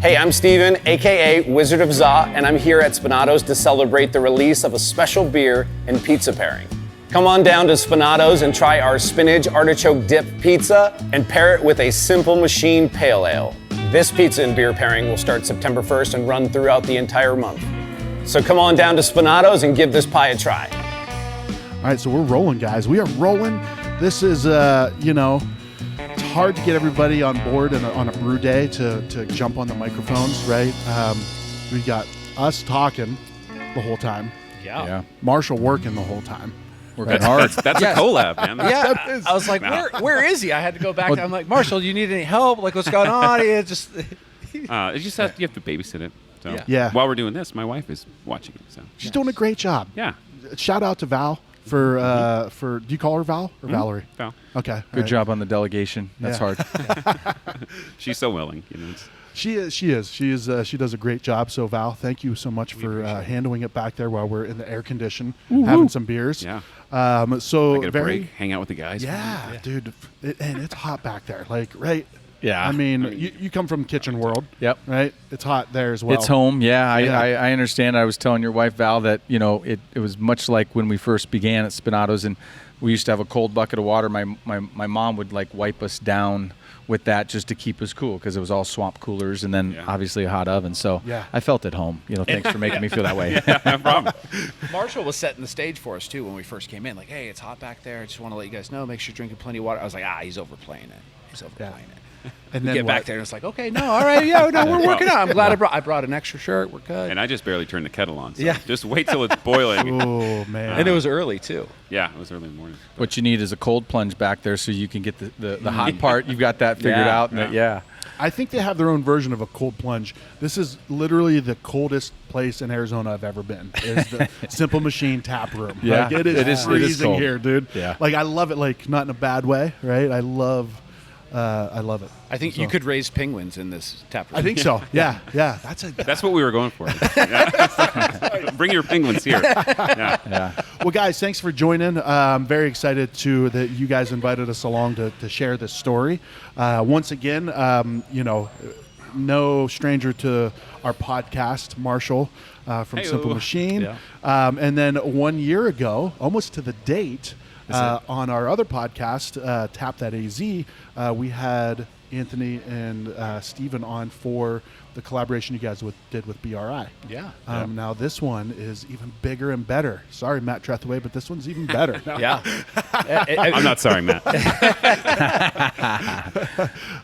Hey, I'm Steven, aka Wizard of Za, and I'm here at Spinato's to celebrate the release of a special beer and pizza pairing. Come on down to Spinato's and try our spinach artichoke dip pizza and pair it with a Simple Machine Pale Ale. This pizza and beer pairing will start September 1st and run throughout the entire month. So come on down to Spinato's and give this pie a try. All right, so we're rolling, guys. We are rolling. This is, it's hard to get everybody on board on a brew day to jump on the microphones, right? We got us talking the whole time. Yeah. Marshall working the whole time. Working hard. That's a collab, man. Yeah. I was like, where is he? I had to go back. I'm like, Marshall, you need any help? Like, what's going on? It's just. It's just that you have to babysit it. So Yeah. while we're doing this, my wife is watching it. So She's doing a great job. yeah. Shout out to Val for do you call her Val or Valerie? Val. Okay. Good job on the delegation. That's Yeah. hard. She's so willing. She is. She does a great job. So Val, thank you so much for handling it back there while we're in the air condition, having some beers. Yeah. So I get a very, break, hang out with the guys. yeah, dude, and it's hot back there. Like, right? Yeah. I mean, you come from kitchen world. Yep. Right. It's hot there as well. It's home. Yeah, Yeah. I understand. I was telling your wife, Val, that, it was much like when we first began at Spinato's, and we used to have a cold bucket of water. My mom would, like, wipe us down with that just to keep us cool because it was all swamp coolers and then obviously a hot oven. So Yeah. I felt at home. Thanks for making me feel that way. No problem. Marshall was setting the stage for us too when we first came in. Like, hey, it's hot back there. I just want to let you guys know. Make sure you're drinking plenty of water. I was like, he's overplaying it. He's overplaying it. And We then get what? back there and it's like, okay, no, all right, yeah, no, we're working out. I'm glad I brought an extra shirt. We're good. And I just barely turned the kettle on. So Yeah. just wait till it's boiling. Oh man. And it was early too. Yeah, it was early in the morning. What you need is a cold plunge back there so you can get the hot part. You've got that figured out. And Yeah. I think they have their own version of a cold plunge. This is literally the coldest place in Arizona I've ever been. Is the Simple Machine tap room. Yeah, Like, it is freezing cold. here, dude. Yeah. Like I love it. Like not in a bad way, right? I love it. I think you could raise penguins in this tap room. I think so. Yeah. That's what we were going for. Yeah. Bring your penguins here. Yeah. Yeah. Well, guys, thanks for joining. I'm very excited that you guys invited us along to share this story. Once again, no stranger to our podcast, Marshall from Hey-o. Simple Machine. Yeah. And then 1 year ago, almost to the date, on our other podcast, Tap That AZ, we had Anthony and Steven on for the collaboration you guys did with BRI. Yeah. Now this one is even bigger and better. Sorry, Matt Trethaway, but this one's even better. Yeah. I'm not sorry, Matt.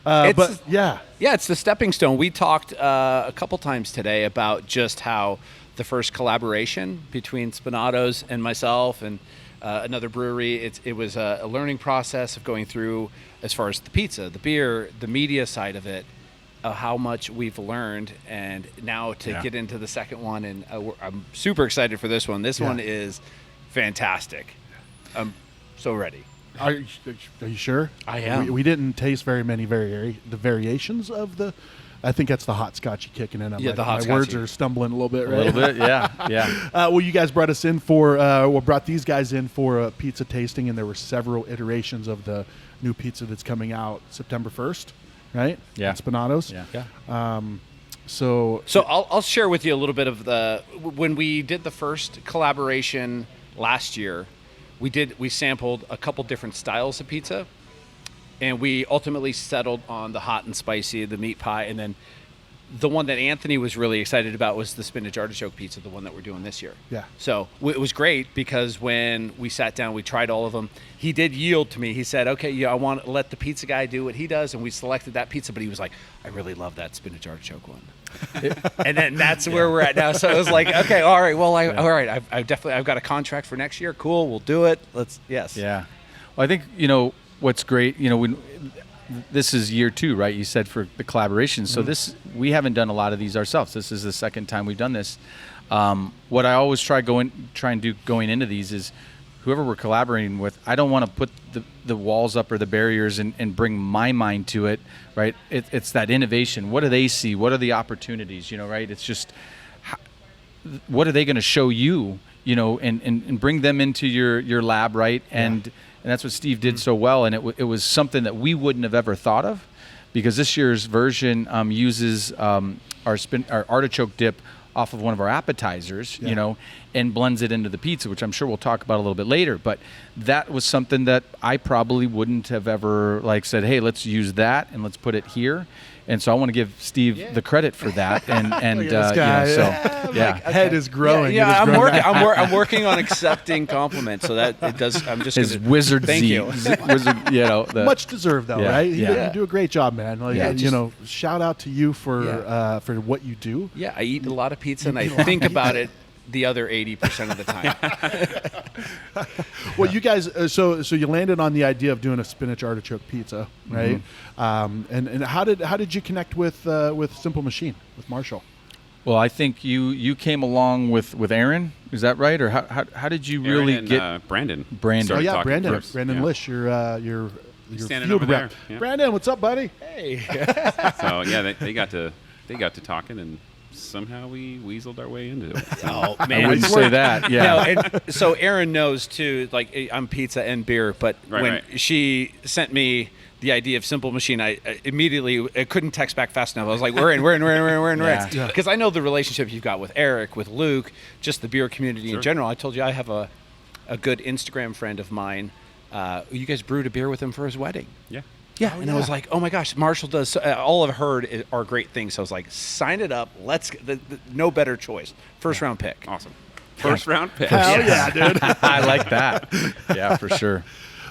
But yeah, Yeah, it's the stepping stone. We talked a couple times today about just how the first collaboration between Spinato's and myself and another brewery, it was a learning process of going through as far as the pizza, the beer, the media side of it, how much we've learned. And now to get into the second one, and I'm super excited for this one. This one is fantastic. I'm so ready. are you sure? I am. We didn't taste very many the variations of the. I think that's the hot scotchy kicking in. Yeah, the hot my words scotchy. are stumbling a little bit, A right? little bit. Yeah. Well, you guys brought us in brought these guys in for a pizza tasting, and there were several iterations of the new pizza that's coming out September 1st, right? Yeah. At Spinato's. Yeah. So I'll share with you a little bit of when we did the first collaboration last year, we sampled a couple different styles of pizza, and we ultimately settled on the hot and spicy, the meat pie, and then the one that Anthony was really excited about was the spinach artichoke pizza, the one that we're doing this year. Yeah. So it was great because when we sat down, we tried all of them. He did yield to me. He said, okay, I want to let the pizza guy do what he does. And we selected that pizza, but he was like, I really love that spinach artichoke one. And then that's where we're at now. So it was like, okay, all right, well, all right, I've got a contract for next year. Cool, we'll do it. Yes. Yeah. Well, I think, what's great, when this is year 2, right? You said for the collaboration. So we haven't done a lot of these ourselves. This is the second time we've done this. What I always try and do going into these is whoever we're collaborating with, I don't want to put the walls up or the barriers and bring my mind to it, right? It's that innovation. What do they see? What are the opportunities, right? It's just, what are they going to show you, and bring them into your lab, right? And that's what Steve did so well. And it was something that we wouldn't have ever thought of, because this year's version uses our artichoke dip off of one of our appetizers, you know, and blends it into the pizza, which I'm sure we'll talk about a little bit later. But that was something that I probably wouldn't have ever like said, hey, let's use that and let's put it here. And so I want to give Steve the credit for that. And Look at this you know, guy. so yeah. Head is growing. Yeah, It is I'm growing. working. I'm working on accepting compliments, so that it does. I'm just His gonna, wizard Thank Z, you. wizard, you know, Much deserved, though, Yeah, right? yeah. You do a great job, man. Like, Yeah, you just- know, shout out to you for Yeah. for what you do. Yeah, I eat a lot of pizza, and I think about it the other 80% of the time. Well, you guys, so you landed on the idea of doing a spinach artichoke pizza, right? Mm-hmm. And how did you connect with Simple Machine with Marshall? Well, I think you came along with Aaron. Is that right? Or how did you Aaron really and, get Brandon? Brandon? started Oh yeah, talking Brandon first. Brandon Yeah. Lish, your standing field over rep. there, yeah. Brandon, what's up, buddy? So yeah, they got to talking, and somehow we weaseled our way into it. So, Oh I wouldn't say that. Yeah. No, and so Erin knows too. Like I'm pizza and beer, but Right, when right. she sent me the idea of Simple Machine, I immediately I couldn't text back fast enough. I was like, we're in, Yeah. because I know the relationship you've got with Eric, with Luke, just the beer community in general. I told you I have a good Instagram friend of mine. You guys brewed a beer with him for his wedding. yeah. Yeah, and I was like, oh my gosh, Marshall does. All I've heard are great things. So I was like, sign it up. Let's. No better choice. First round pick. Awesome. First round pick. Hell yeah, dude. I like that. Yeah, for sure.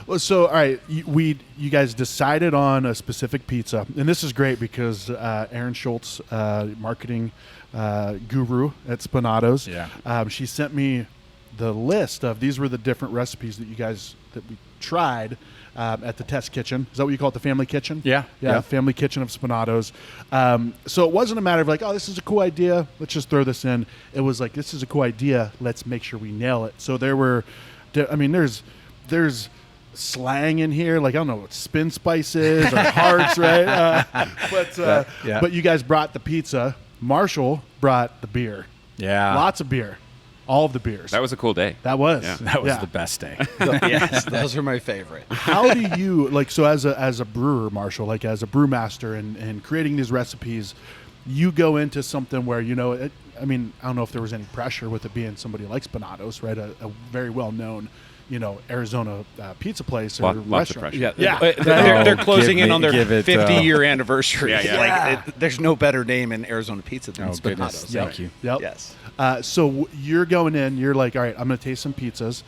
Well, so all right, you guys decided on a specific pizza, and this is great because Aaron Schultz, marketing guru at Spinatos, she sent me the list of these were the different recipes that we tried at the test kitchen. Is that what you call it, the family kitchen? Yeah. Family kitchen of Spinatos. So it wasn't a matter of like, oh, this is a cool idea, let's just throw this in. It was like, this is a cool idea, let's make sure we nail it. So there's slang in here, like I don't know what spin spice is or hearts, right? But you guys brought the pizza. Marshall brought the beer. Yeah. Lots of beer. All of the beers. That was a cool day. That was. Yeah. That was Yeah. the best day. Yes, those are my favorite. How do you like? So as a brewer, Marshall, like as a brewmaster and creating these recipes, you go into something where you know. I mean, I don't know if there was any pressure with it being somebody like Spinatos, right? A very well known, Arizona pizza place or Lots of restaurant. pressure. They're closing give in me- on their give it, 50-year anniversary. Yeah, yeah. Like, there's no better name in Arizona pizza than Oh, Spinatos. goodness. Thank you. Yep. Yes. So you're going in. You're like, all right, I'm going to taste some pizzas.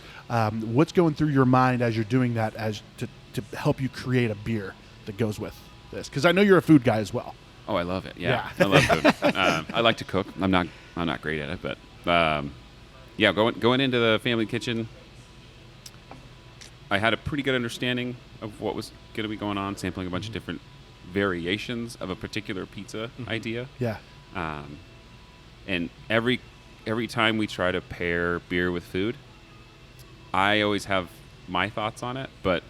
What's going through your mind as you're doing that, as to help you create a beer that goes with this? Because I know you're a food guy as well. Oh, I love it. Yeah, Yeah. I love food. I like to cook. I'm not great at it, but yeah, going into the family kitchen, I had a pretty good understanding of what was going to be going on, sampling a bunch of different variations of a particular pizza idea. Yeah. And every time we try to pair beer with food, I always have my thoughts on it, but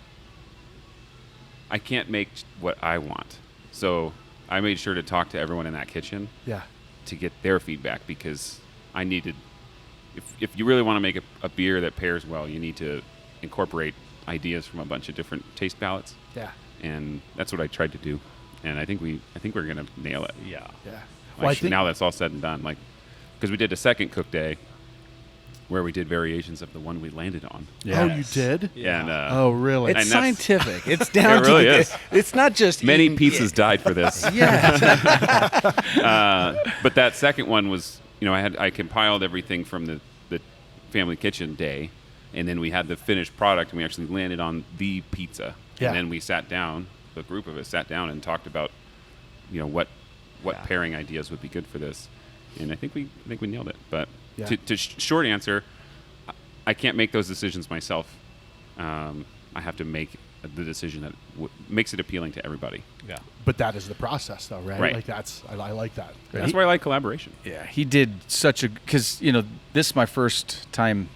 I can't make what I want. So I made sure to talk to everyone in that kitchen Yeah. to get their feedback, because I needed, if you really want to make a beer that pairs well, you need to incorporate ideas from a bunch of different taste palettes, Yeah. and that's what I tried to do. And I think we're gonna nail it. Yeah. Yeah. Like, now that's all said and done, like, because we did a second cook day where we did variations of the one we landed on. Oh, you did? And Oh, really? It's And that's- scientific. It's down It really to is. It's not just many eating- pizzas died for this. Yeah. But that second one was, I compiled everything from the family kitchen day, and then we had the finished product, and we actually landed on the pizza. Yeah. And then we sat down, the group of us sat down and talked about, what pairing ideas would be good for this. And I think we nailed it. But Yeah. short answer, I can't make those decisions myself. I have to make the decision that makes it appealing to everybody. Yeah. But that is the process, though, right? Right. Like I like that. That's why I like collaboration. Yeah, he did such a, because this is my first time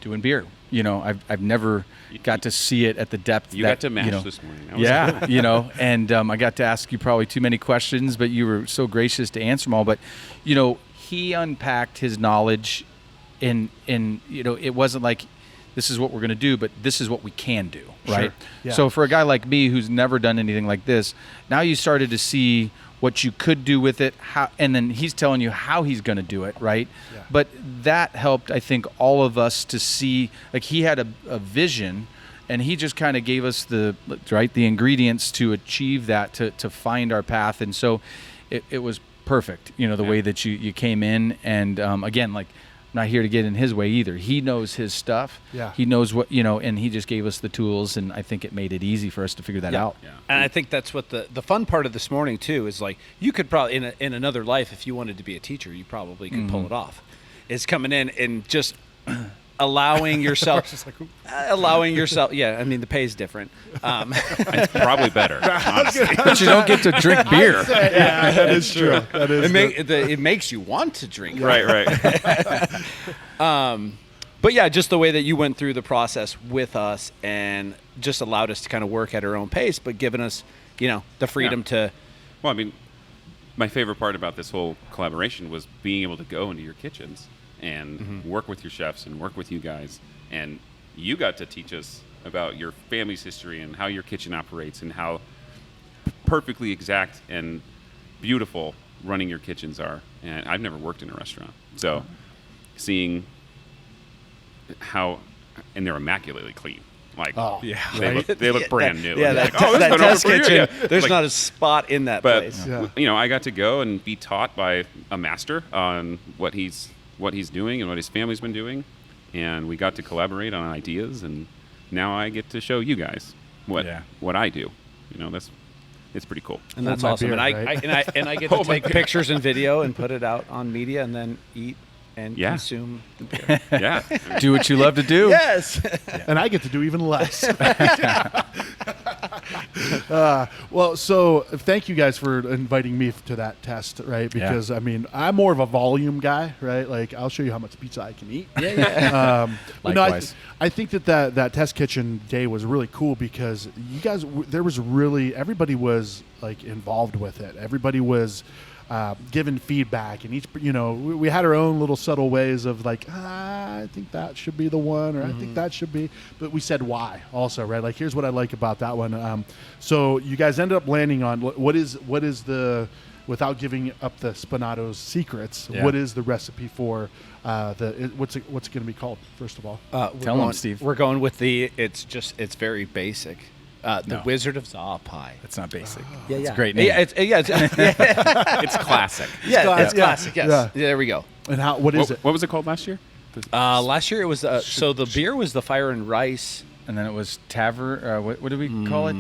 doing beer. I've never got to see it at the depth. You got to mash this morning. That was Yeah, and I got to ask you probably too many questions, but you were so gracious to answer them all. But he unpacked his knowledge, in it wasn't like this is what we're going to do, but this is what we can do, right? Yeah. So for a guy like me who's never done anything like this, now you started to see what you could do with it, and then he's telling you how he's going to do it, right? Yeah. But that helped, I think, all of us to see, like he had a vision, and he just kind of gave us the ingredients to achieve that, to find our path. And so it was perfect, the way that you came in. And again, like, I'm not here to get in his way either. He knows his stuff. Yeah. He knows what, and he just gave us the tools, and I think it made it easy for us to figure that out. Yeah. And I think that's what the fun part of this morning too is, like, you could probably in another life, if you wanted to be a teacher, you probably could pull it off. Is coming in and just allowing yourself, yeah, I mean, the pay is different. It's probably better, honestly. But you don't get to drink beer. Yeah, that is true. That is It makes you want to drink. Right. But yeah, just the way that you went through the process with us and just allowed us to kind of work at our own pace, but giving us, the freedom to. Well, I mean, my favorite part about this whole collaboration was being able to go into your kitchens and work with your chefs and work with you guys. And you got to teach us about your family's history and how your kitchen operates and how perfectly exact and beautiful running your kitchens are. And I've never worked in a restaurant. So seeing how, and they're immaculately clean. Like, they look brand new. Yeah, And that, you're like, oh, this that has been over test for years. kitchen, Yeah. there's Like, not a spot in that but place. Yeah. I got to go and be taught by a master on what he's doing and what his family's been doing, and we got to collaborate on ideas, and now I get to show you guys what I do. It's pretty cool. And that's Hold my awesome. beer, And right? I get to take pictures and video and put it out on media and then eat and Yeah. consume the beer. Yeah. Do what you love to do. Yes. And I get to do even less. Well, so thank you guys for inviting me to that test, right? Because I mean, I'm more of a volume guy, right? Like, I'll show you how much pizza I can eat. Yeah. But no, Likewise. I think that test kitchen day was really cool because you guys, there was really, everybody was like involved with it. Everybody was giving feedback, and each, we had our own little subtle ways of like, I think that should be the one, or I think that should be, but we said why also, right? Like, here's what I like about that one. So you guys ended up landing on what is the, without giving up the Spinato's secrets, Yeah. what is the recipe for what's it going to be called, first of all? Tell them, Steve. We're going with it's very basic. The No. Wizard of Za pie. That's not basic. Yeah, It's a great name. Yeah, It's classic. it's Yeah. classic. Yes. Yeah. There we go. And what is it? What was it called last year? Last year it was so the beer was the Fire and Rice. And then it was Tavern. What did we call it?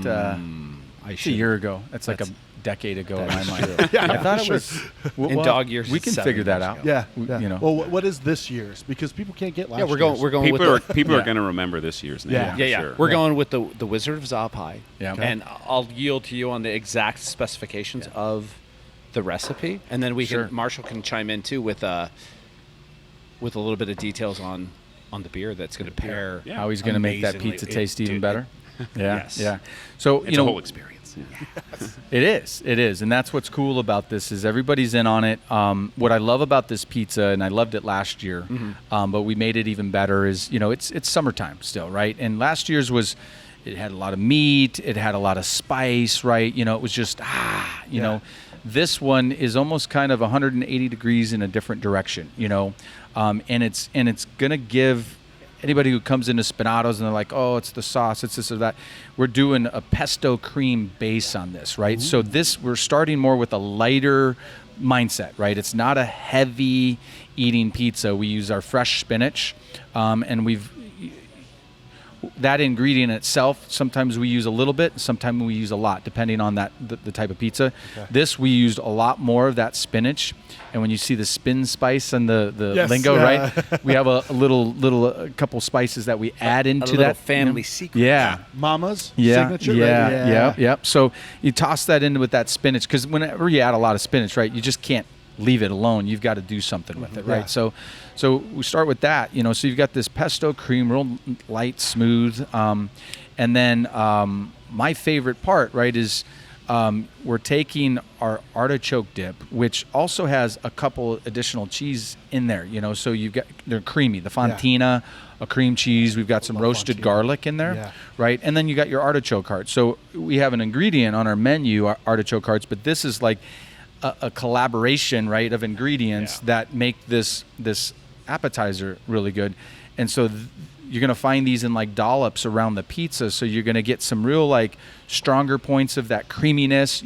It's a year ago. That's like a decade ago in my mind. I thought it was In dog years, We can 7 figure that years out. ago. Yeah, We- yeah. Well, what is this year's? Because people can't get last Yeah, we're going. year's. We're going with People are Yeah. going to remember this year's name. Yeah. for Yeah. Sure. We're going with the Wizard of Za pie. Yeah. Okay. And I'll yield to you on the exact specifications of the recipe, and then Sure. Marshall can chime in too with a little bit of details on the beer that's going to pair. Yeah. How he's going to make that amazingly. pizza It- taste even dude, better. Yeah. Yes. Yeah. So It's a whole experience. Yeah. It is, and that's what's cool about this is everybody's in on it. What I love about this pizza, and I loved it last year, but we made it even better. Is it's summertime still, right? And last year's it had a lot of meat, it had a lot of spice, right? It was just you know. This one is almost kind of 180 degrees in a different direction, and it's gonna give anybody who comes into Spinato's and they're like, oh, it's the sauce, it's this or that. We're doing a pesto cream base on this, right? Ooh. So we're starting more with a lighter mindset, right? It's not a heavy eating pizza. We use our fresh spinach, and that ingredient itself, sometimes we use a little bit, sometimes we use a lot, depending on the type of pizza. Okay. This, we used a lot more of that spinach. And when you see the spin spice and the lingo, right? We have a couple spices that we add into that family secret. Yeah. Mama's signature. right? Yep. So you toss that in with that spinach, because whenever you add a lot of spinach, right, you just can't leave it alone. You've got to do something with it, right? Yeah. So we start with that, so you've got this pesto cream, real light, smooth. And then my favorite part, right, is we're taking our artichoke dip, which also has a couple additional cheese in there. So you've got they're creamy. The Fontina, a cream cheese. We've got some roasted Fontina. garlic in there, Yeah. right? And then you got your artichoke hearts. So we have an ingredient on our menu, artichoke hearts, but this is like a collaboration, right, of ingredients that make this appetizer really good. And so you're going to find these in like dollops around the pizza. So you're going to get some real like stronger points of that creaminess.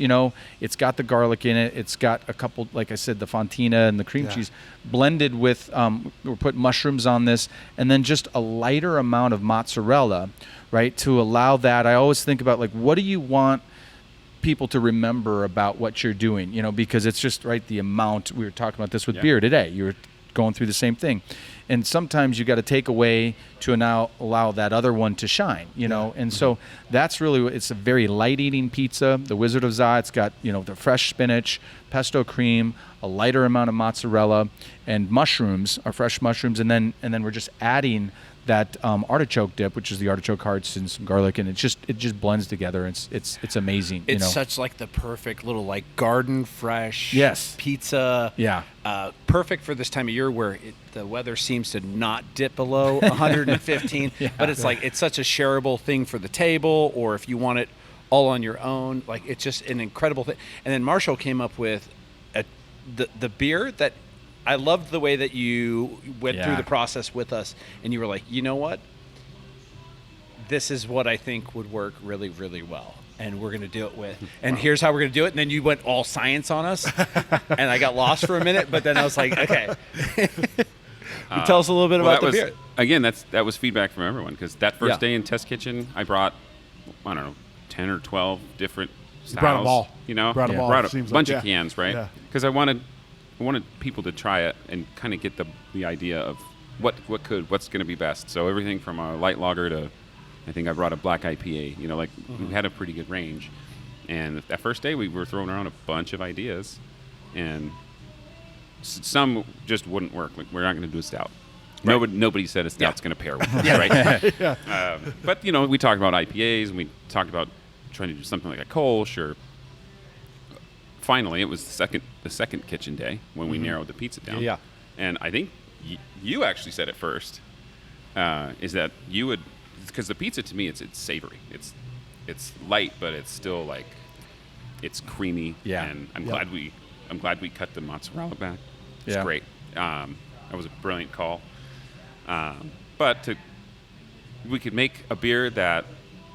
It's got the garlic in it. It's got a couple, like I said, the Fontina and the cream cheese blended with, we're putting mushrooms on this, and then just a lighter amount of mozzarella, right? To allow that. I always think about like, what do you want people to remember about what you're doing, because it's just right. The amount, we were talking about this with beer today. You were going through the same thing. And sometimes you got to take away to now allow that other one to shine, And so that's really, it's a very light eating pizza. The Wizard of Za, it's got, the fresh spinach, pesto cream, a lighter amount of mozzarella, and mushrooms, our fresh mushrooms. And then we're just adding that artichoke dip, which is the artichoke hearts and some garlic, and it just blends together. It's amazing. It's such like the perfect little like garden fresh pizza. Yeah. Perfect for this time of year where the weather seems to not dip below 115. But it's like it's such a shareable thing for the table, or if you want it all on your own, like it's just an incredible thing. And then Marshall came up with the beer that. I loved the way that you went through the process with us, and you were like, you know what? This is what I think would work really, really well, and we're going to do it with. And here's how we're going to do it. And then you went all science on us, and I got lost for a minute. But then I was like, okay. Tell us a little bit about the beer. Again, that was feedback from everyone, because that first day in Test Kitchen, I brought, 10 or 12 different styles. You brought them all. Brought a seems bunch like, of cans, right? Because I wanted people to try it and kind of get the idea of what's going to be best. So everything from a light lager to, I think I brought a black IPA. We had a pretty good range. And that first day we were throwing around a bunch of ideas, and some just wouldn't work. Like, we're not going to do a stout. Right. Nobody said a stout's going to pair with it, right? But we talked about IPAs, and we talked about trying to do something like a Kolsch or. Finally, it was the second kitchen day when we narrowed the pizza down. Yeah. And I think you actually said it first, is that you would, because the pizza to me, it's savory. It's light, but it's still like, it's creamy. Yeah. And I'm glad we cut the mozzarella back. It's great. That was a brilliant call. But we could make a beer that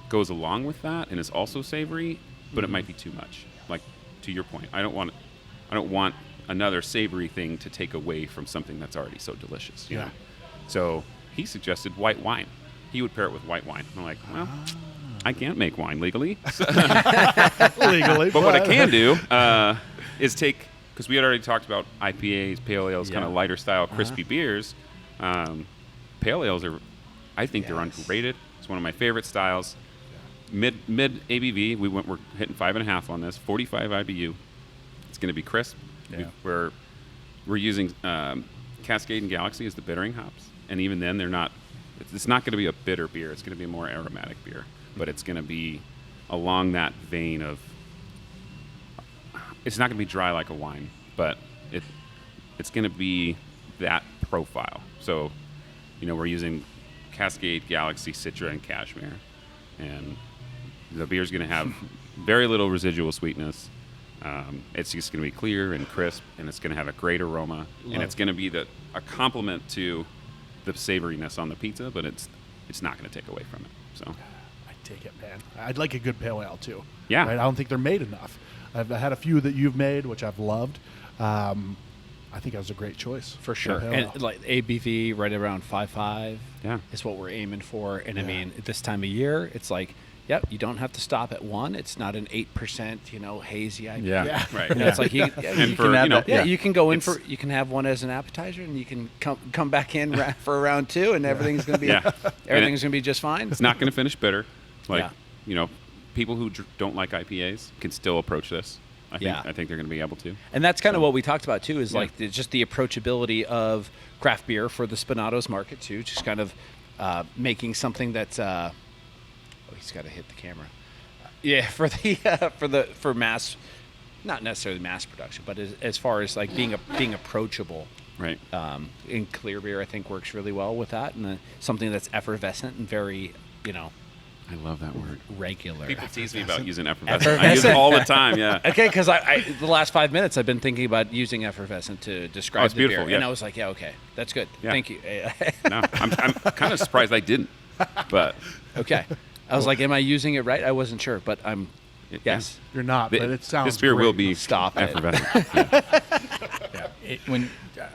goes along with that and is also savory, but it might be too much. Like, to your point, I don't want another savory thing to take away from something that's already so delicious. You know? So he suggested white wine. He would pair it with white wine. I'm like, well, I can't make wine legally. Legally. But what I can do is take, because we had already talked about IPAs, pale ales, kind of lighter style, crispy beers. Pale ales I think they're underrated. It's one of my favorite styles. Mid ABV, we're hitting 5.5 on this. 45 IBU. It's going to be crisp. Yeah. We're using Cascade and Galaxy as the bittering hops, and even then they're not. It's not going to be a bitter beer. It's going to be a more aromatic beer, but it's going to be along that vein of. It's not going to be dry like a wine, but it's going to be that profile. So, we're using Cascade, Galaxy, Citra, and Cashmere, and the beer's going to have very little residual sweetness. It's just going to be clear and crisp, and it's going to have a great aroma, and it's going to be a complement to the savoriness on the pizza, but it's not going to take away from it. So I take it, man. I'd like a good pale ale too. Yeah. Right? I don't think they're made enough. I've had a few that you've made, which I've loved. I think that was a great choice for sure. And like ABV right around 5.5 is what we're aiming for. And I mean, at this time of year, it's like, you don't have to stop at one. It's not an 8%, hazy IPA. Yeah. Right. It's like you can go in you can have one as an appetizer, and you can come back in for round two, and everything's going to be everything's going to be just fine. It's not going to finish bitter. Like people who don't like IPAs can still approach this. I think they're going to be able to. And that's kind of what we talked about too, is like just the approachability of craft beer for the Spinatos market too. Just kind of making something that's. He's got to hit the camera. Yeah, for mass, not necessarily mass production, but as far as like being approachable. Right. In clear beer, I think works really well with that, and something that's effervescent and very, I love that word. regular. People tease me about using effervescent. I use it all the time. Yeah. Okay, because I the last 5 minutes I've been thinking about using effervescent to describe it's the beer, beautiful, yeah. and I was like, yeah, okay, that's good. Yeah. Thank you. No, I'm kind of surprised I didn't, but Okay, I was like, am I using it right? I wasn't sure, but I'm. Yes. You're not, but it sounds this beer great. will be Stop it. effervescent. Yeah. When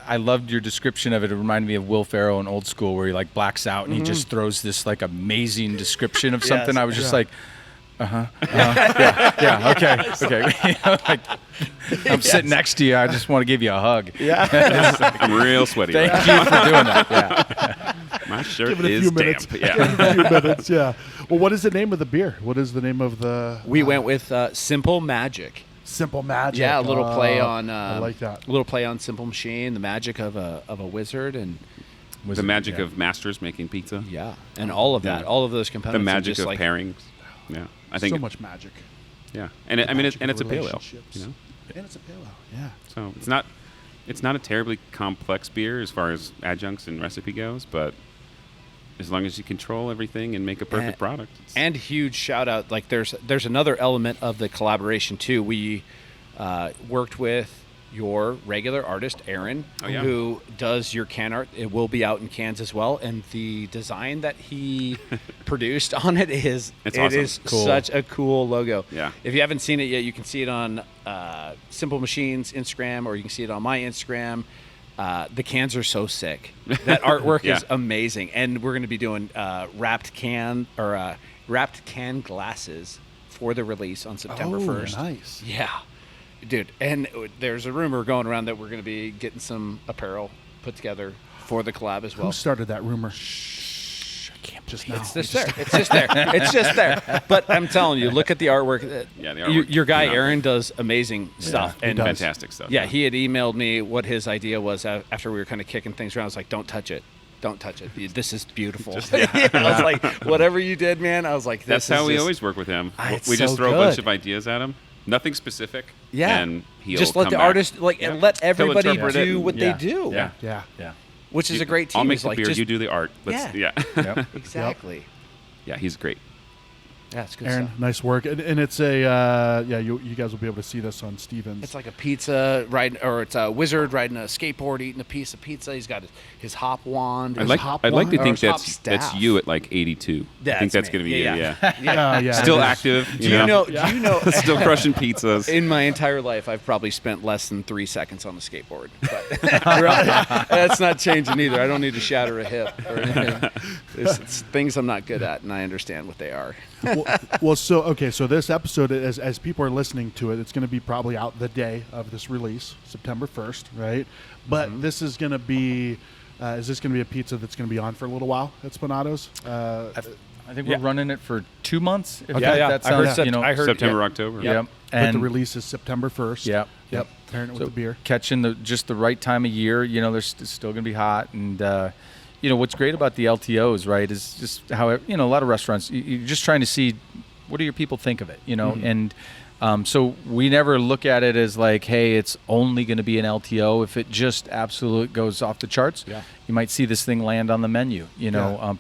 I loved your description of it, it reminded me of Will Ferrell in Old School, where he like blacks out and he just throws this like amazing description of something. Yes. I was just like, yeah, okay. Like, I'm sitting next to you. I just want to give you a hug. I'm real sweaty. Thank right you for doing that. Yeah. now. My shirt Give it a is few minutes. damp. Yeah. A few minutes, yeah. Well, what is the name of the beer? What is the name of the? We went with Simple Magic. Simple Magic. Yeah, a little play on. I like that. A little play on Simple Machine, the magic of a wizard, and The magic of masters making pizza. yeah, and all of that, Yeah. all of those components. The are magic just of like, pairings. Yeah. I think so much magic. Yeah. And it, I mean, Magic and of it's a pale ale. relationships. You know? And it's a pale ale. Yeah. So it's not a terribly complex beer as far as adjuncts and recipe goes, but as long as you control everything and make a perfect product. And huge shout out, like there's another element of the collaboration too. We worked with your regular artist Aaron, Oh, yeah. who does your can art. It will be out in cans as well, and the design that he produced on it is It's awesome. it is Cool. such a cool logo. Yeah. If you haven't seen it yet, you can see it on Simple Machines Instagram, or you can see it on my Instagram. The cans are so sick. That artwork Yeah. is amazing, and we're going to be doing wrapped can glasses for the release on September 1st. Nice. Yeah, dude. And there's a rumor going around that we're going to be getting some apparel put together for the collab as well. Who started that rumor? Just now. It's just there. It's just there. It's just there. But I'm telling you, look at the artwork. Yeah, the artwork. Your guy Yeah. Aaron does amazing stuff. he And does. Fantastic stuff. yeah, he had emailed me what his idea was after we were kind of kicking things around. I was like, don't touch it. Don't touch it. This is beautiful. I was like, whatever you did, man. I was like, this That's how is we just- always work with him. It's We just so throw a bunch good. of ideas at him. Nothing specific. Yeah. And he'll just let come the back. artist, Yeah. let He'll everybody interpret it do and- what Yeah. they do. Yeah. Yeah. Yeah. Which is a great team. I'll make It's the like beer. just, You do the art. Let's, Yeah. yeah. Yep. Exactly. Yeah, he's great. Yeah, it's good Aaron, stuff. nice work. And it's a you guys will be able to see this on Steven's. It's like a pizza riding, or it's a wizard riding a skateboard eating a piece of pizza. He's got his hop wand. I'd like hop to wand? think Or his hop that's staff. you at like 82. I think that's me. going to be you. Yeah. yeah. Still it is. active. Do you know? Do you know? Still crushing pizzas. In my entire life, I've probably spent less than 3 seconds on the skateboard. But that's not changing either. I don't need to shatter a hip or anything. It's things I'm not good at, and I understand what they are. well, so this episode, as people are listening to it, it's going to be probably out the day of this release, September 1st, right? But this is going to be, is this going to be a pizza that's going to be on for a little while at Spinato's? I think we're running it for 2 months. If Yeah, yeah. that I heard sounds, I heard September, yeah. October. Yep. But And the release is September 1st. Yep. Yep. Pairing it with So the beer. catching just the right time of year. There's still going to be hot, and what's great about the LTOs, right, is just how a lot of restaurants you're just trying to see what do your people think of it, and so we never look at it as like, hey, it's only going to be an LTO. If it just absolutely goes off the charts, you might see this thing land on the menu,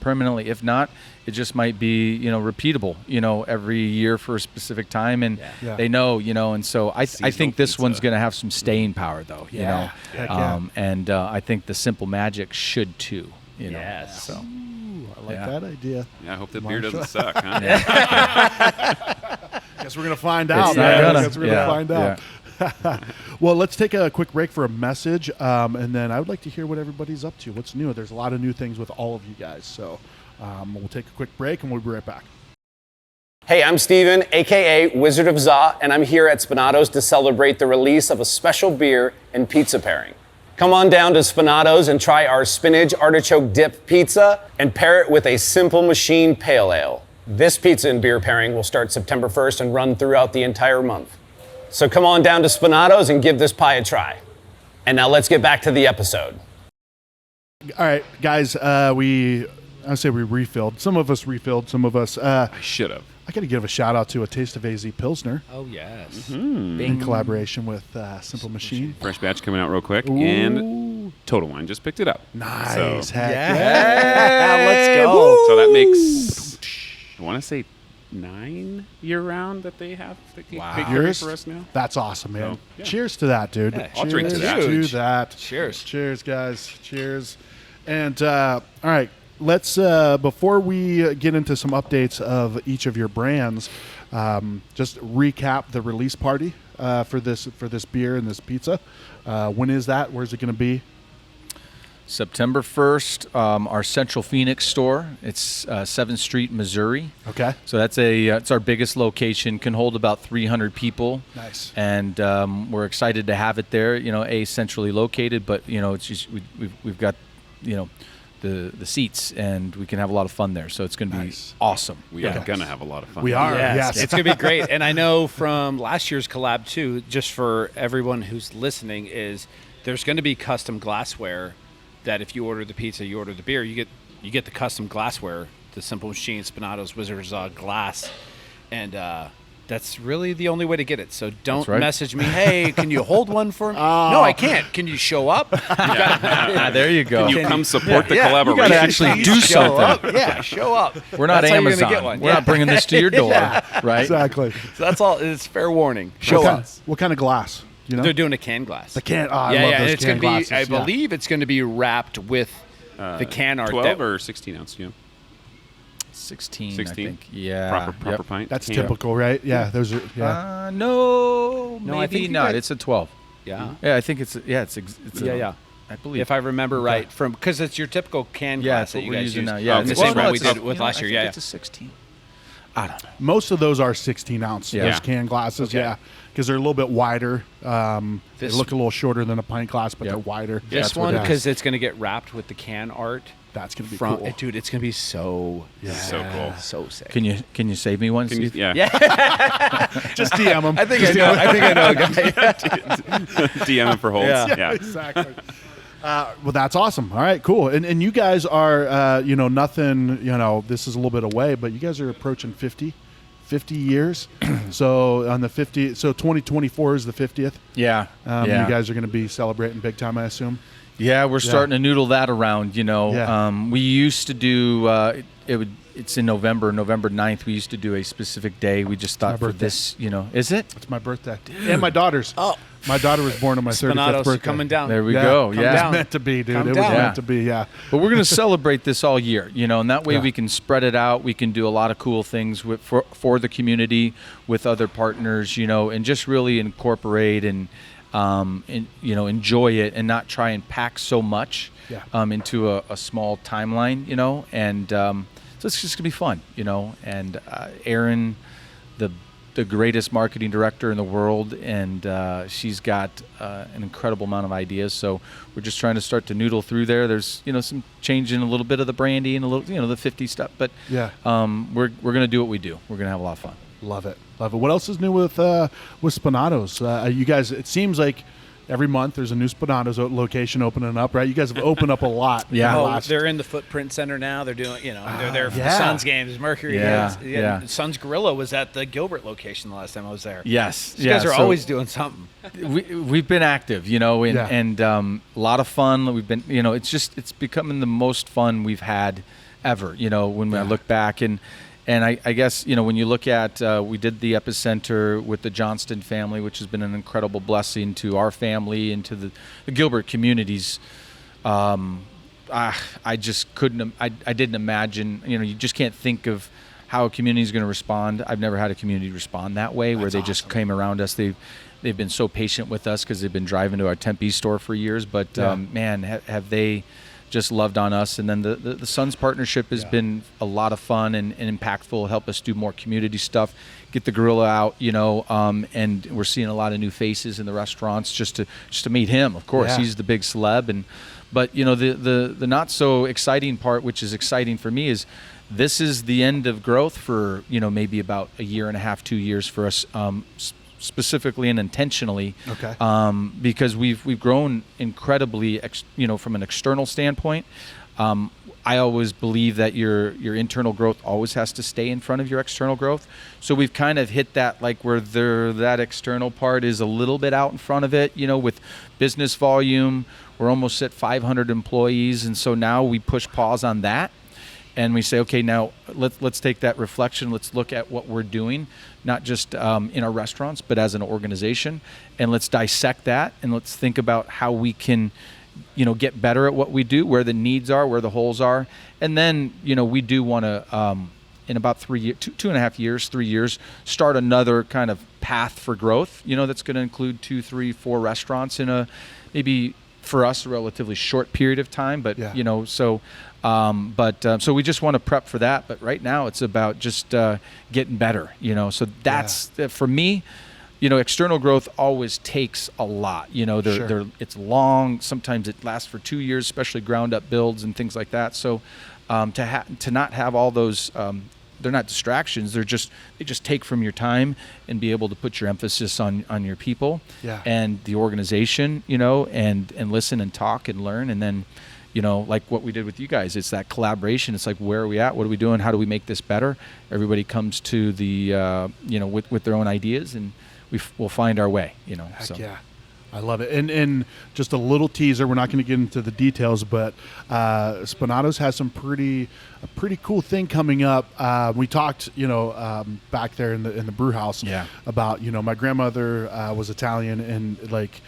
permanently. If not, it just might be, repeatable, every year for a specific time, and Yeah. they know, and so I think this pizza. one's going to have some staying power, though, Heck yeah. and I think the Simple Magic should too, Yes. So Ooh, I like Yeah. that idea. Yeah, I hope the Marshall. beer doesn't suck, huh? Guess we're going to find out. not man. gonna. Guess we're going to Yeah. find out. Well, let's take a quick break for a message, and then I would like to hear what everybody's up to. What's new? There's a lot of new things with all of you guys. So we'll take a quick break, and we'll be right back. Hey, I'm Steven, aka Wizard of Za, and I'm here at Spinato's to celebrate the release of a special beer and pizza pairing. Come on down to Spinato's and try our spinach artichoke dip pizza and pair it with a Simple Machine Pale Ale. This pizza and beer pairing will start September 1st and run throughout the entire month. So come on down to Spinato's and give this pie a try. And now let's get back to the episode. All right, guys, I say we refilled. Some of us refilled. Some of us. I should have. I got to give a shout out to A Taste of AZ Pilsner Oh yes. in collaboration with Simple Machine. Fresh batch coming out real quick, and Total Wine just picked it up. Nice. So, Heck Let's go. so that makes, I want to say, 9 year round that they have. Wow. Big Years? for us now. That's awesome, man. So, yeah. Cheers to that, dude. Yeah, I'll drink to that. Cheers to that. Cheers. Cheers, guys. Cheers. And all right, let's before we get into some updates of each of your brands, just recap the release party for this beer and this pizza. When is that? Where's it going to be? September 1st, our Central Phoenix store. It's 7th Street, Missouri. Okay. So that's it's our biggest location. Can hold about 300 people. Nice. And we're excited to have it there. Centrally located, but it's just we've got the seats, and we can have a lot of fun there. So it's going to be awesome. We are going to have a lot of fun. We are. Yes, Yes. it's going to be great. And I know from last year's collab too, just for everyone who's listening, is there's going to be custom glassware that if you order the pizza, you order the beer, you get the custom glassware, the Simple Machine, Spinato's, Wizards glass, and that's really the only way to get it. So don't right. message me, hey, can you hold one for me? No, I can't. Can you show up? There you go. Can you come support the Yeah, you collaboration? gotta actually Please do show something. up. Yeah, show up. We're not That's how you're gonna Amazon. get one. We're Yeah. not bringing this to your door, right? Exactly. So that's all. It's fair warning. Show what up. kind, what kind of glass? You know? They're doing a can glass. The can. Oh, I yeah, love yeah. those And it's can going to be. glasses. I yeah. believe it's going to be wrapped with the can art. 12 that, or 16 ounce, 16, 16? I think. Yeah. Proper Yep. pint. That's Yeah. typical, right? Yeah. Those are. Yeah. No, No, I maybe think you not. guys- It's a 12. Yeah. Yeah, I think it's Yeah. I believe. If I remember right, from because it's your typical can yeah, glass that's that what you we're guys using use. now. Yeah, in the it's same well, way we it's- did with last year. I Yeah, think yeah. it's a 16. I don't know. Most of those are 16 ounce. Yeah. Those can glasses. Okay. Yeah. Because they're a little bit wider. They This- look a little shorter than a pint glass, but Yep. they're wider. This That's what one it is. because it's going to get wrapped with the can art. That's gonna be from cool. dude. It's going to be so So cool. so sick. Can you save me one? Can you, Steve? yeah. Just DM them. I think I know. I think I know a guy. DM him for holds. Yeah. Yeah. Exactly. Well, that's awesome. All right, cool. And you guys are, nothing, this is a little bit away, but you guys are approaching 50 years. So on the 2024 is the 50th. Yeah. You guys are going to be celebrating big time, I assume. Yeah, we're starting to noodle that around. Yeah. We used to do it's in November 9th. We used to do a specific day. We just thought for birthday. this, is it? It's my birthday. And my daughter's. Oh. My daughter was born on my 35th Spinato's birthday. coming down. There we Yeah, go. come Yeah. down. It down. was meant to be, dude. Come It was down. meant to be, yeah. But we're going to celebrate this all year, and that way Yeah. we can spread it out. We can do a lot of cool things for the community with other partners, and just really incorporate and enjoy it and not try and pack so much Yeah. into a small timeline, and so it's just gonna be fun, and Erin, the greatest marketing director in the world, and she's got an incredible amount of ideas. So we're just trying to start to noodle through there. There's some changing a little bit of the brandy and a little the 50 stuff, but Yeah. we're gonna do what we do. We're gonna have a lot of fun. Love it. Love it. What else is new with Spinato's? You guys, it seems like every month there's a new Spinato's location opening up, right? You guys have opened up a lot. Yeah. in the Oh, last- they're in the Footprint Center now. They're doing, they're there for yeah. the Suns games, Mercury Yeah, games. yeah. Suns Gorilla was at the Gilbert location the last time I was there. Yes, You guys are so always doing something. we've been active, and Yeah. and a lot of fun. We've been, it's becoming the most fun we've had ever. When I look back and I guess, when you look at, we did the Epicenter with the Johnston family, which has been an incredible blessing to our family and to the Gilbert communities. I just couldn't, I didn't imagine, you just can't think of how a community is going to respond. I've never had a community respond that way where they just came around us. They've been so patient with us because they've been driving to our Tempe store for years, but Yeah. man, have they just loved on us. And then the Suns partnership has been a lot of fun and impactful, help us do more community stuff, get the gorilla out, and we're seeing a lot of new faces in the restaurants just to meet him. Of course, Yeah. he's the big celeb. But the not so exciting part, which is exciting for me, is this is the end of growth for, maybe about a year and a half, 2 years for us, specifically and intentionally, Okay. because we've grown incredibly, from an external standpoint, I always believe that your internal growth always has to stay in front of your external growth. So we've kind of hit that, like, where that external part is a little bit out in front of it, with business volume. We're almost at 500 employees, and so now we push pause on that, and we say, okay, now let's take that reflection. Let's look at what we're doing, not just in our restaurants, but as an organization, and let's dissect that, and let's think about how we can get better at what we do, where the needs are, where the holes are. And then, we do want to, in about 2.5 years, 3 years, start another kind of path for growth, that's going to include 2, 3, 4 restaurants in a, maybe for us, a relatively short period of time. But, so we just want to prep for that. But right now it's about just getting better, so that's, for me, external growth always takes a lot. It's long. Sometimes it lasts for 2 years, especially ground up builds and things like that. So to not have all those, they're not distractions. They just take from your time and be able to put your emphasis on your people and the organization, and listen and talk and learn. And then, like what we did with you guys, it's that collaboration. It's like, where are we at? What are we doing? How do we make this better? Everybody comes to the, with their own ideas, and we'll find our way, Heck yeah. I love it. And just a little teaser, we're not going to get into the details, but Spinatos has a pretty cool thing coming up. We talked, back there in the brew house about, my grandmother was Italian, and like,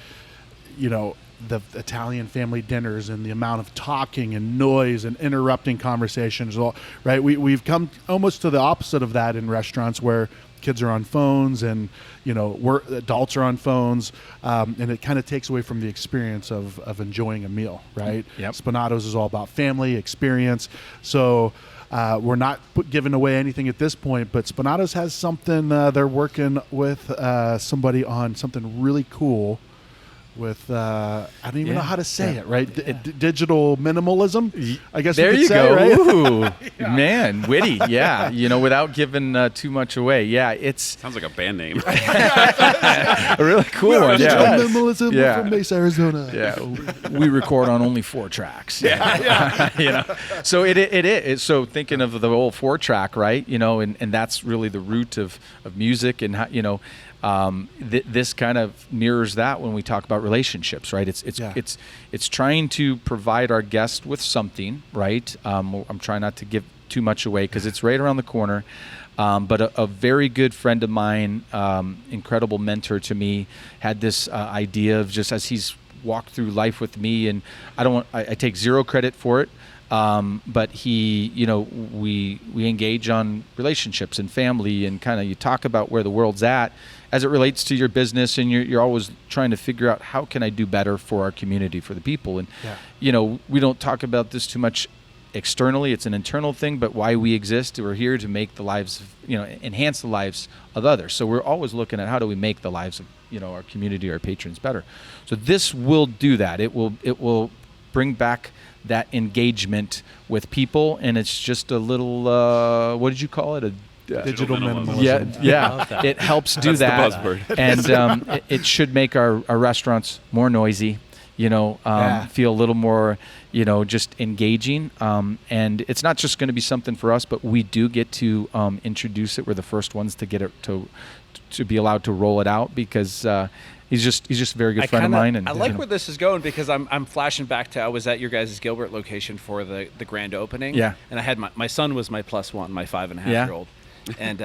the Italian family dinners and the amount of talking and noise and interrupting conversations, right? We've come almost to the opposite of that in restaurants, where kids are on phones and adults are on phones, and it kind of takes away from the experience of enjoying a meal, right? Yep. Spinatos is all about family experience. So we're not giving away anything at this point, but Spinatos has something. They're working with somebody on something really cool with I don't even know how to say it, right? Digital minimalism, I guess. There you could you say, go. Right? Ooh, man, witty. Yeah, without giving too much away. Yeah, it's Sounds like a band name. a really cool one. Digital Yeah. minimalism from Mesa, Arizona. Yeah, we record on only 4 tracks. So it is. So thinking of the old 4-track, right? And that's really the root of music, and how, this kind of mirrors that when we talk about relationships, right? It's trying to provide our guest with something, right? I'm trying not to give too much away because it's right around the corner. But a very good friend of mine, incredible mentor to me, had this idea of, just as he's walked through life with me, and I take zero credit for it. But he, we engage on relationships and family, and kind of, you talk about where the world's at as it relates to your business, and you're always trying to figure out, how can I do better for our community, for the people? And, we don't talk about this too much externally. It's an internal thing, but why we exist, we're here to make the lives, enhance the lives of others. So we're always looking at, how do we make the lives of, our community, our patrons better? So this will do that. It will bring back that engagement with people, and it's just a little what did you call it, digital minimalism. Yeah. It helps do That's that, the buzzword. and it should make our restaurants more noisy, feel a little more, just engaging, and it's not just going to be something for us, but we do get to introduce it. We're the first ones to get it to be allowed to roll it out, because he's just a very good friend of mine. And I like where this is going, because I'm flashing back to, I was at your guys' Gilbert location for the grand opening. Yeah. And I had my son was my +1, my 5.5-year-old. And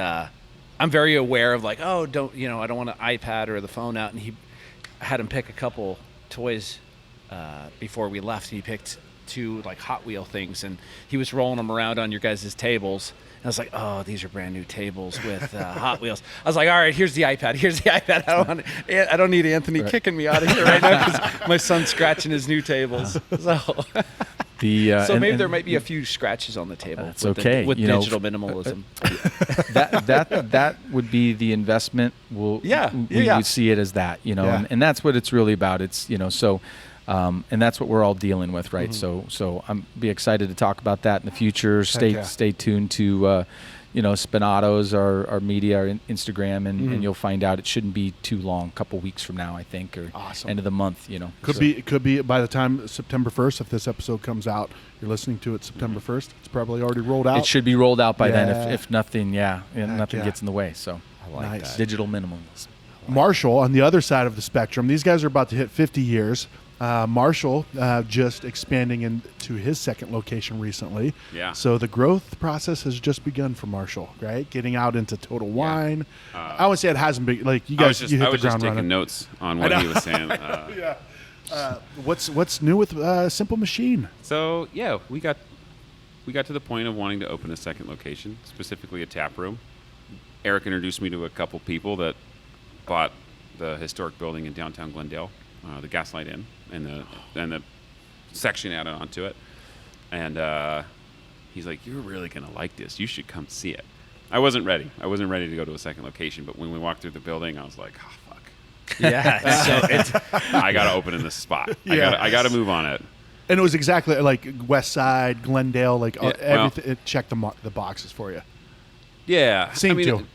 I'm very aware of, like, I don't want an iPad or the phone out. And I had him pick a couple toys before we left. He picked 2 like Hot Wheel things, and he was rolling them around on your guys' tables. And I was like, oh, these are brand new tables with Hot Wheels. I was like, all right, here's the iPad. I don't need Anthony kicking me out of here right now, because my son's scratching his new tables. So maybe there might be a few scratches on the table. That's okay. With digital minimalism. that would be the investment. We see it as that, and that's what it's really about. It's, and that's what we're all dealing with, right? Mm-hmm. So I'm be excited to talk about that in the future. Stay tuned to Spinato's, our media, our Instagram, and you'll find out. It shouldn't be too long, a couple weeks from now, I think, or Awesome. end of the month. Could be by the time September 1st, if this episode comes out, you're listening to it September 1st. It's probably already rolled out. It should be rolled out by then, Yeah. if nothing, nothing yeah. gets in the way. So Nice. digital minimalism. Marshall, on the other side of the spectrum, these guys are about to hit 50 years. Marshall just expanding into his second location recently. Yeah. So the growth process has just begun for Marshall, right? Getting out into Total Wine. I would say it hasn't been like you guys. You hit I the was just ground taking running. notes on what he was saying. What's new with Simple Machine? So yeah, we got to the point of wanting to open a second location, specifically a tap room. Eric introduced me to a couple people that bought the historic building in downtown Glendale, the Gaslight Inn, and the section added onto it. And he's like, "You're really gonna like this. You should come see it." I wasn't ready. I wasn't ready to go to a second location, but when we walked through the building, I was like, "Oh fuck, Yeah. So it's I gotta open in this spot. Yeah. I gotta move on it." And it was exactly like West Side, Glendale, like Yeah, well- everything. It checked the boxes for you. Yeah, Seemed to.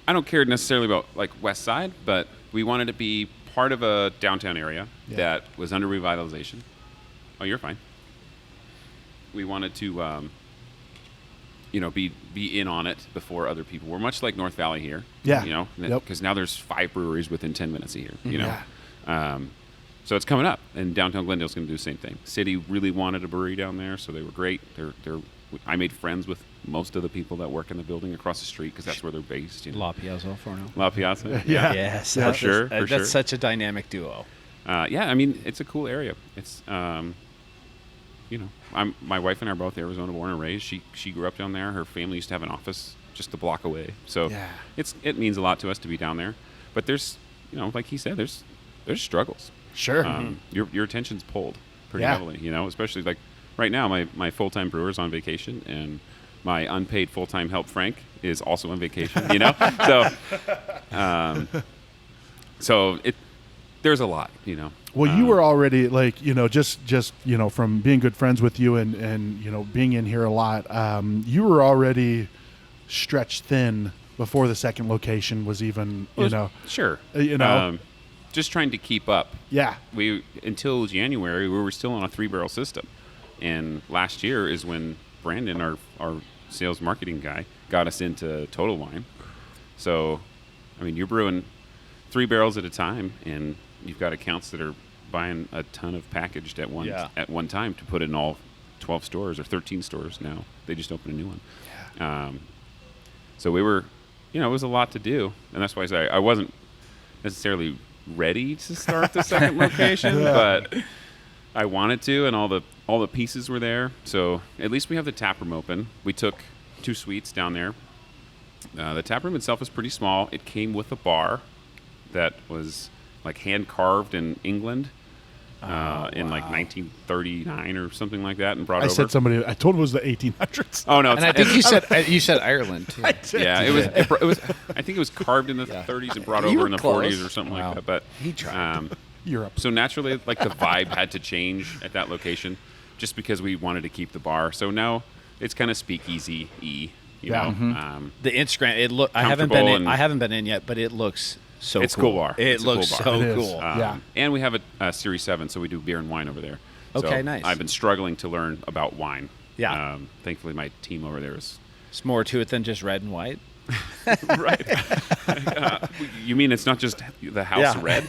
I don't care necessarily about like West Side, but we wanted to be part of a downtown area Yeah. that was under revitalization. Oh, you're fine. We wanted to, be in on it before other people were. Much like North Valley here. Yeah. You know, Yep. because now there's 5 breweries within 10 minutes of here. You know. Yeah. So it's coming up, and downtown Glendale's going to do the same thing. City really wanted a brewery down there, so they were great. I made friends with most of the people that work in the building across the street because that's where they're based. You know. La Piazza Forno. La Piazza. Yeah. Yes, For sure, for that's sure. such a dynamic duo. Yeah, I mean, it's a cool area. It's, my wife and I are both Arizona born and raised. She grew up down there. Her family used to have an office just a block away. So Yeah. it means a lot to us to be down there. But there's, like he said, there's struggles. Sure. Your attention's pulled pretty Yeah. heavily, especially like right now, my full-time brewer's on vacation, and my unpaid full-time help, Frank, is also on vacation, So there's a lot, Well, you were already like, just from being good friends with you and being in here a lot, you were already stretched thin before the second location was even, Sure. Just trying to keep up. yeah. Until January, we were still on a 3-barrel system. And last year is when Brandon, our sales marketing guy, got us into Total Wine. So, I mean, you're brewing 3 barrels at a time, and you've got accounts that are buying a ton of packaged at one time to put in all 12 stores or 13 stores now. They just opened a new one. Yeah. So we were, it was a lot to do. And that's why I wasn't necessarily ready to start the second location, but I wanted to, and all the pieces were there. So at least we have the tap room open. We took 2 suites down there. The tap room itself is pretty small. It came with a bar that was like hand carved in England in like 1939 or something like that, and brought I over. said somebody, I told him it was the 1800s. Oh no! And I think you said Ireland too. Yeah, it was. I think it was carved in the 30s and brought You over were in the close. 40s or something Wow. like that. But He tried. Europe. So naturally, like the vibe had to change at that location, just because we wanted to keep the bar. So now it's kind of speakeasy-y, Yeah. know. The Instagram, I haven't been in yet, but it looks so It's a cool. cool bar. It It's a cool looks bar. so It is. cool. Yeah. And we have a Series 7, so we do beer and wine over there. Okay, So nice. I've been struggling to learn about wine. Yeah. Thankfully, my team over there is It's more to it than just red and white. right. You mean it's not just the house Yeah. red?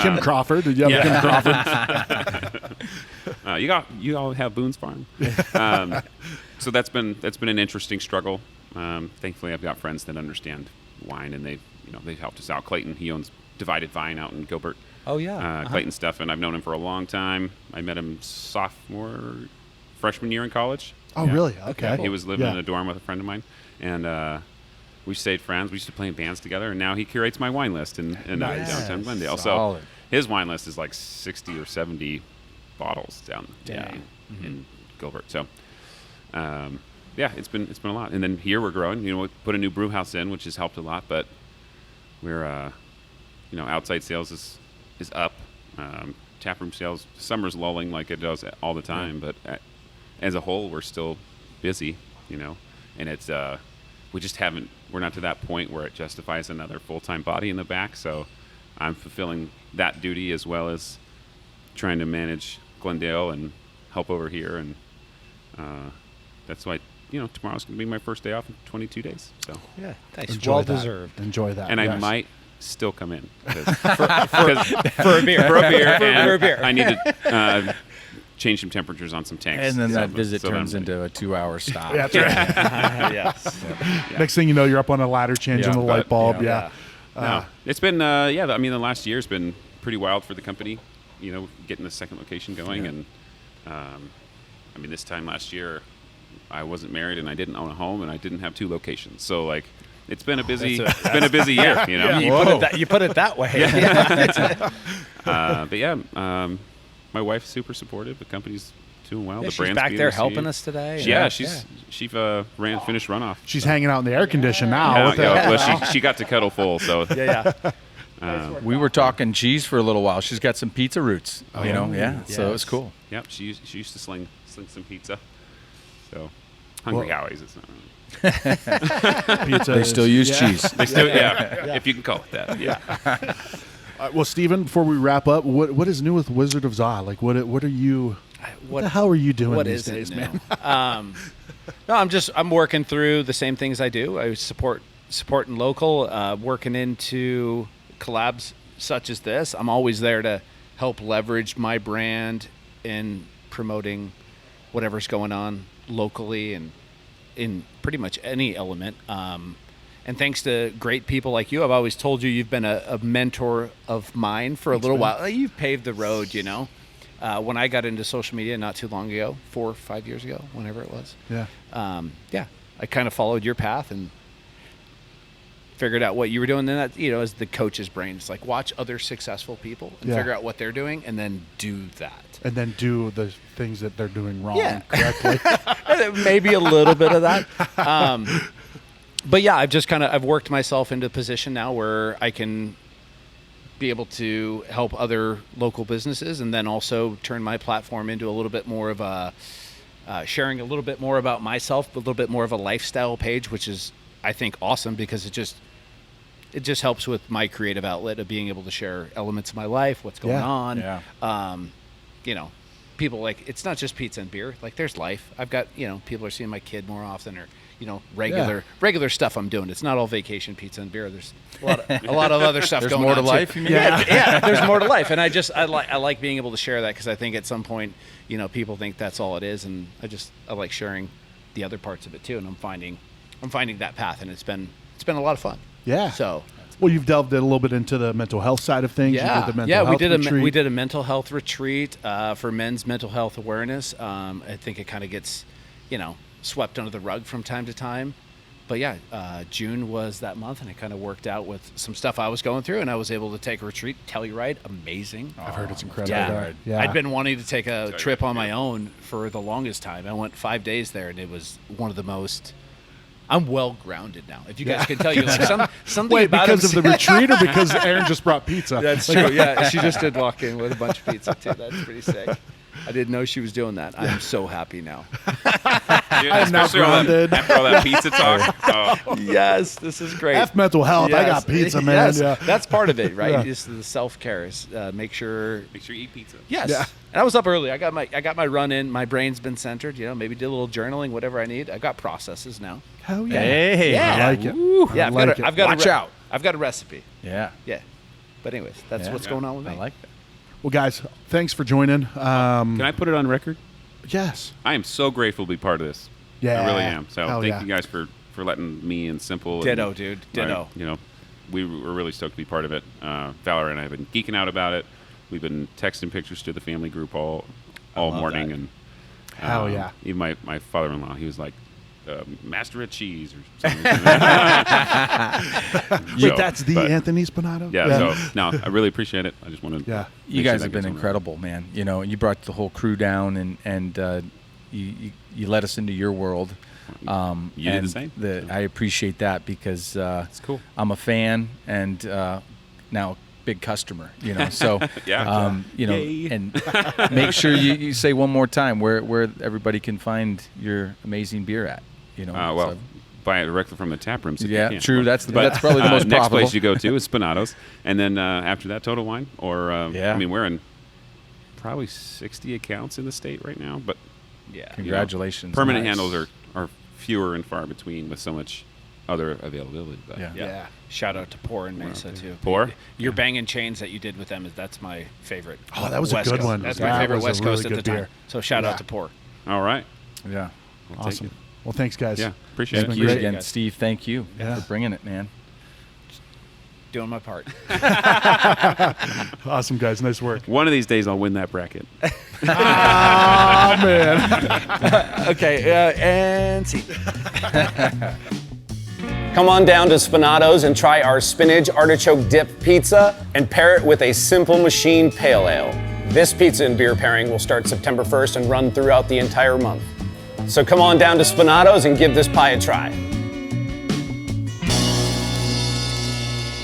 Kim Crawford. Did you have Kim Crawford? You all have Boone's Farm. So that's been an interesting struggle. Thankfully, I've got friends that understand wine, and they've helped us out. Clayton, he owns Divided Vine out in Gilbert. Oh, yeah. Clayton Steffen, I've known him for a long time. I met him freshman year in college. Oh, really? Okay. He was living Yeah. in a dorm with a friend of mine, and we stayed friends. We used to play in bands together, and now he curates my wine list in Nice. downtown Glendale. Solid. So his wine list is like 60 or 70 bottles down in Gilbert. So, it's been a lot. And then here we're growing. We put a new brew house in, which has helped a lot. But we're, outside sales is up. Taproom sales, summer's lulling like it does all the time. But as a whole, we're still busy. and it's we're not to that point where it justifies another full-time body in the back. So I'm fulfilling that duty as well as trying to manage Glendale and help over here, and that's why tomorrow's going to be my first day off in 22 days. So Yeah, thanks. Enjoy Well that. deserved. Enjoy that. and I yes. might still come in For a beer. for a beer. For a beer. I need to change some temperatures on some tanks. And then So- that visit so turns I'm- into a 2-hour stop. Yeah, that's right. Yes. Next thing you know, you're up on a ladder changing Yeah, the light but- bulb. yeah. Yeah. No, it's been I mean the last year's been pretty wild for the company. Getting the second location going, and I mean this time last year, I wasn't married and I didn't own a home and I didn't have 2 locations. So like, it's been a busy year. You put it that way. But yeah, my wife's super supportive. The company's doing well. Yeah, the she's brand's back being there received. helping us today. Yeah, she finished runoff. She's hanging out in the air condition now. Yeah, What the- yeah, well, she got to kettle full, so Yeah. We were talking cheese for a little while. She's got some pizza roots. Yeah. So it was cool. yep. She used to sling some pizza. So Hungry Well- Howie's, it's not really. Pizza They is- still use yeah. cheese. They still, if you can call it that. Yeah. Well, Steven, before we wrap up, what is new with Wizard of Za? Like, what are you? What the hell are you doing What these is days, it man? No, I'm working through the same things I do. I supporting local, working into collabs such as this. I'm always there to help leverage my brand in promoting whatever's going on locally and in pretty much any element. And thanks to great people like you, I've always told you you've been a mentor of mine for a little while. You've paved the road, When I got into social media not too long ago, 4 or 5 years ago, whenever it was. Yeah. I kind of followed your path and figured out what you were doing. Then that, as the coach's brain, it's like watch other successful people and Yeah. figure out what they're doing and then do that. And then do the things that they're doing wrong Yeah. correctly. Maybe a little bit of that. But yeah, I've worked myself into a position now where I can be able to help other local businesses and then also turn my platform into a little bit more of a sharing a little bit more about myself, a little bit more of a lifestyle page, which is, I think, awesome because it just helps with my creative outlet of being able to share elements of my life, what's going Yeah. on. Yeah. People it's not just pizza and beer. Like there's life. I've got, people are seeing my kid more often or, regular stuff I'm doing. It's not all vacation pizza and beer. There's a lot of other stuff There's going more on to too. life, you mean? Yeah, there's more to life. And I like being able to share that because I think at some point, people think that's all it is. And I like sharing the other parts of it too. And I'm finding that path and it's been a lot of fun. Yeah. So Well, you've delved a little bit into the mental health side of things. You did the mental health retreat. we did a mental health retreat for men's mental health awareness. I think it kind of gets, swept under the rug from time to time. But yeah, June was that month, and it kind of worked out with some stuff I was going through, and I was able to take a retreat. Telluride, amazing. I've heard it's incredible. Yeah. Yeah. I'd been wanting to take a trip on my own for the longest time. I went 5 days there, and it was one of the most. I'm well grounded now. If you guys can tell, something Wait, about because him- of the retreat or because Aaron just brought pizza? That's true. Yeah, she just did walk in with a bunch of pizza too. That's pretty sick. I didn't know she was doing that. I'm so happy now. I'm now Especially all that- grounded. after all that pizza talk. Oh, Yes, this is great. F mental health. I got pizza, man. Yes, Yeah. that's part of it, right? Yeah. Just the self-care is make sure. make sure you eat pizza. Yes. Yeah. And I was up early. I got my run in. My brain's been centered. Maybe did a little journaling, whatever I need. I got processes now. Hell yeah. Hey, Yeah. I like it. Yeah, I like it. I've got Watch out. I've got a recipe. Yeah. Yeah. But anyways, that's Yeah. what's going on with me. I like that. Well, guys, thanks for joining. Can I put it on record? Yes. I am so grateful to be part of this. Yeah. I really am. So Hell thank yeah. you guys for letting me and Simple. Ditto, and dude. my- Ditto. we were really stoked to be part of it. Valerie and I have been geeking out about it. We've been texting pictures to the family group all love morning, that. and Hell yeah. Even my father-in-law, he was like, "Master at cheese" or something. Wait, that's the Anthony Spinato? Yeah. So no, I really appreciate it. I just wanted. Yeah. You guys have been incredible, man. You brought the whole crew down, and you let us into your world. You did the same. I appreciate that because It's cool. I'm a fan and now big customer. So Yeah. Yay. and make sure you say one more time where everybody can find your amazing beer at. You know, Well, so- buy it directly from the tap rooms. If Yeah, you can. true. That's probably the most next profitable. place you go to is Spinato's, and then after that, Total Wine. Or Yeah. I mean, we're in probably 60 accounts in the state right now, but Yeah. you know, Congratulations. permanent Nice. handles are fewer and far between with so much other availability. But Yeah. Yeah. Shout out to Pour in Mesa too. Pour? Your banging chains that you did with them that's my favorite. Oh, that was a West good Coast. one. That's That my favorite was a West really Coast at the good time. beer. So shout Yeah. out to Pour. all right, Yeah. I'll take Awesome. it. Well, thanks, guys. Yeah, appreciate Thank it. you great. again, guys. Steve. Thank you Yeah. for bringing it, man. Doing my part. Awesome, guys. Nice work. One of these days, I'll win that bracket. Ah, man. Okay, and see. Come on down to Spinato's and try our spinach artichoke dip pizza and pair it with a Simple Machine Pale Ale. This pizza and beer pairing will start September 1st and run throughout the entire month. So come on down to Spinato's and give this pie a try.